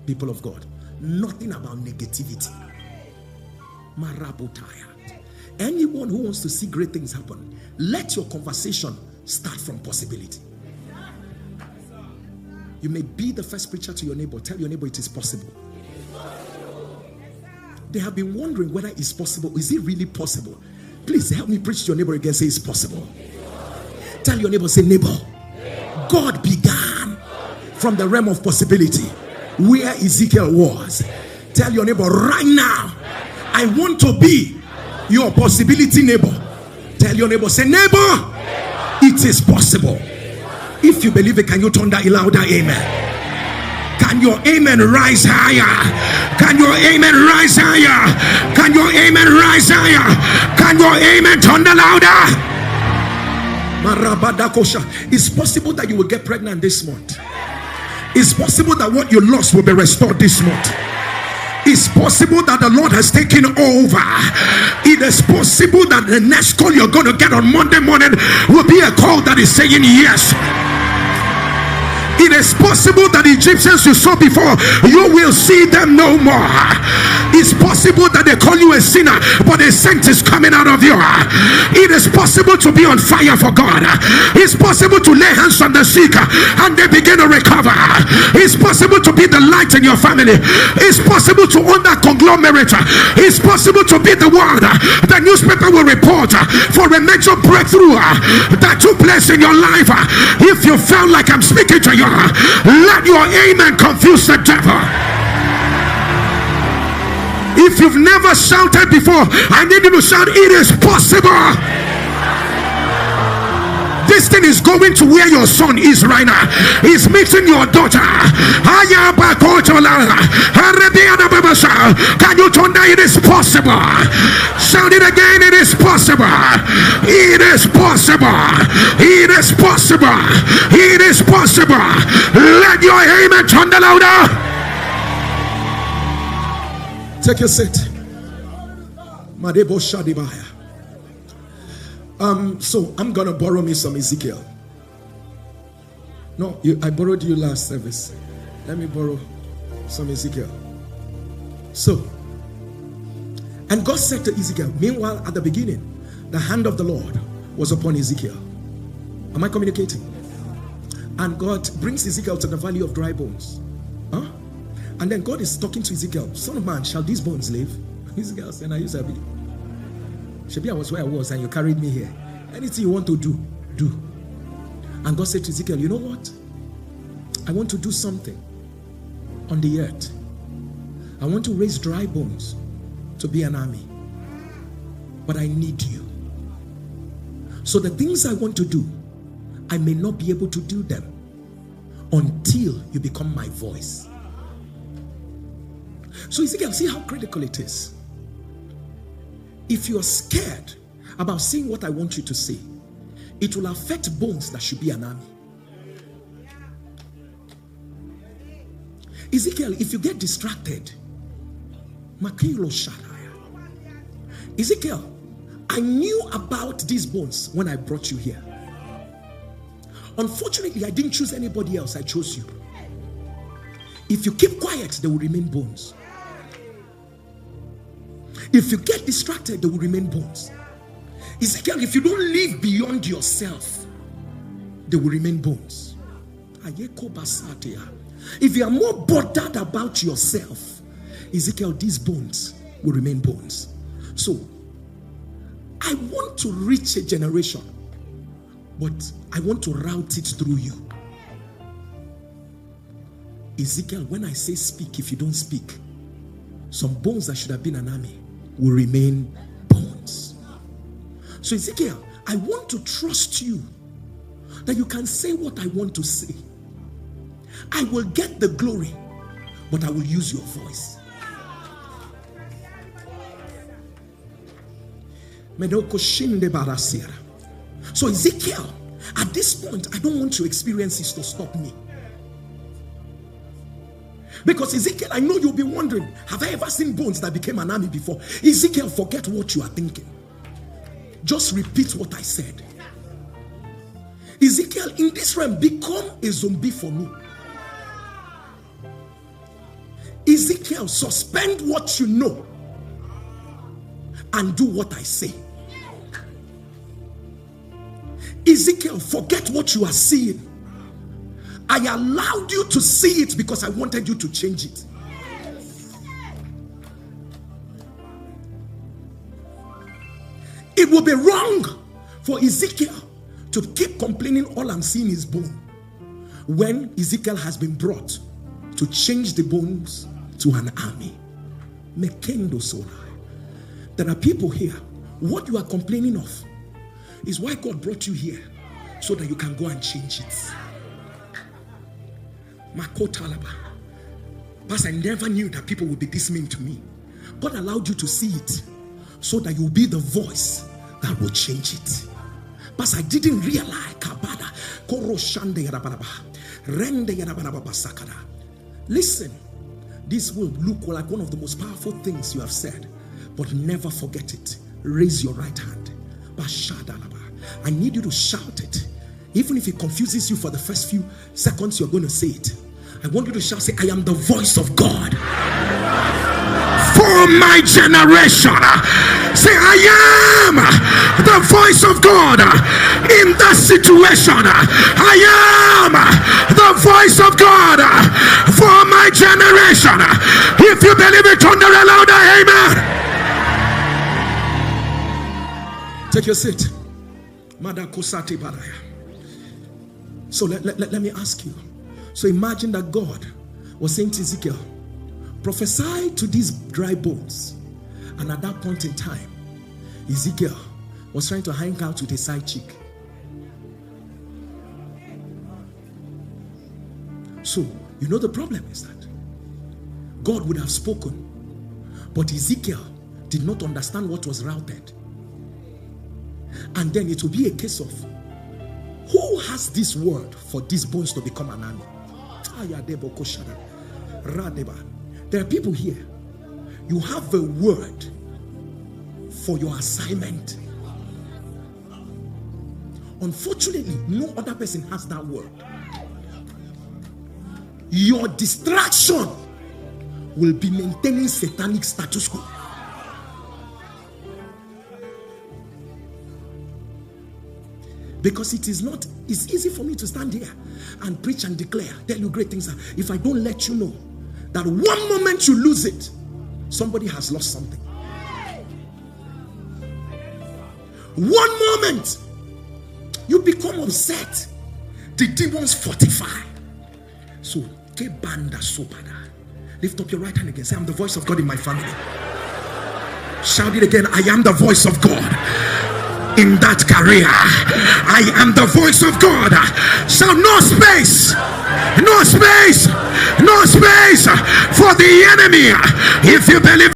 people of God. Nothing about negativity. Marabutaya. Anyone who wants to see great things happen, let your conversation start from possibility. You may be the first preacher to your neighbor. Tell your neighbor it is possible. They have been wondering whether it's possible. Is it really possible? Please help me preach to your neighbor again. Say it's possible. Tell your neighbor, say, neighbor, God began from the realm of possibility where Ezekiel was. Tell your neighbor right now, I want to be your possibility neighbor. Tell your neighbor, say, neighbor, it is possible. If you believe it, can you turn that louder? Amen. Can your amen rise higher? Can your amen rise higher? Can your amen rise higher? Can your amen turn the louder? It's possible that you will get pregnant this month. It's possible that what you lost will be restored this month. It's possible that the Lord has taken over. It is possible that the next call you're going to get on Monday morning will be a call that is saying yes. It is possible that the Egyptians you saw before, you will see them no more. It's possible that they call you a sinner, but a scent is coming out of you. It is possible to be on fire for God. It's possible to lay hands on the sick and they begin to recover. It's possible to be the light in your family. It's possible to own that conglomerate. It's possible to be the one the newspaper will report for a major breakthrough that took place in your life. If you felt like I'm speaking to you, let your amen confuse the devil. If you've never shouted before, I need you to shout, it is possible. This thing is going to where your son is right now. He's meeting your daughter. Can you turn that? It is possible. Shout it again. It is possible. It is possible. It is possible. It is possible. Let your amen turn the louder. Take your seat. Madebo Shadibaya. So I'm gonna borrow me some Ezekiel. No, I borrowed you last service. Let me borrow some Ezekiel. So, and God said to Ezekiel, meanwhile, at the beginning, the hand of the Lord was upon Ezekiel. Am I communicating? And God brings Ezekiel to the valley of dry bones. Huh? And then God is talking to Ezekiel, son of man, shall these bones live? Ezekiel said, I said, Shebi, I was where I was and you carried me here. Anything you want to do, do. And God said to Ezekiel, you know what? I want to do something on the earth. I want to raise dry bones to be an army. But I need you. So the things I want to do, I may not be able to do them until you become my voice. So Ezekiel, see how critical it is. If you're scared about seeing what I want you to see, it will affect bones that should be an army. Ezekiel, if you get distracted, Ezekiel, I knew about these bones when I brought you here. Unfortunately, I didn't choose anybody else. I chose you. If you keep quiet, they will remain bones. If you get distracted, they will remain bones. Ezekiel, if you don't live beyond yourself, they will remain bones. If you are more bothered about yourself, Ezekiel, these bones will remain bones. So, I want to reach a generation, but I want to route it through you. Ezekiel, when I say speak, if you don't speak, some bones that should have been an army will remain bones. So Ezekiel, I want to trust you that you can say what I want to say. I will get the glory, but I will use your voice. So Ezekiel, at this point, I don't want your experiences to stop me. Because Ezekiel, I know you'll be wondering, have I ever seen bones that became an army before? Ezekiel, forget what you are thinking. Just repeat what I said. Ezekiel, in this realm, become a zombie for me. Ezekiel, suspend what you know and do what I say. Ezekiel, forget what you are seeing. I allowed you to see it because I wanted you to change it. It will be wrong for Ezekiel to keep complaining all I'm seeing is bone, when Ezekiel has been brought to change the bones to an army. Mekendo Sola. There are people here, what you are complaining of is why God brought you here, so that you can go and change it. Makotalaba. But I never knew that people would be this mean to me. God allowed you to see it so that you'll be the voice that will change it. But I didn't realize. Listen, this will look like one of the most powerful things you have said, but never forget it. Raise your right hand. I need you to shout it. Even if it confuses you for the first few seconds, you're going to say it. I want you to shout, say, I am the voice of God for my generation. Say, I am the voice of God in that situation. I am the voice of God for my generation. If you believe it, thunder a louder amen. Take your seat. So let me ask you. So imagine that God was saying to Ezekiel, prophesy to these dry bones. And at that point in time, Ezekiel was trying to hang out with a side chick. So, you know the problem is that God would have spoken, but Ezekiel did not understand what was routed. And then it will be a case of, who has this word for these bones to become an army? There are people here, you have a word for your assignment. Unfortunately, no other person has that word. Your distraction will be maintaining satanic status quo. Because it's easy for me to stand here and preach and declare, tell you great things. If I don't let you know that one moment you lose it, somebody has lost something. One moment you become upset, the demons fortify. So, lift up your right hand again. Say, I'm the voice of God in my family. Shout it again. I am the voice of God in that career. I am the voice of God. So no space for the enemy. If you believe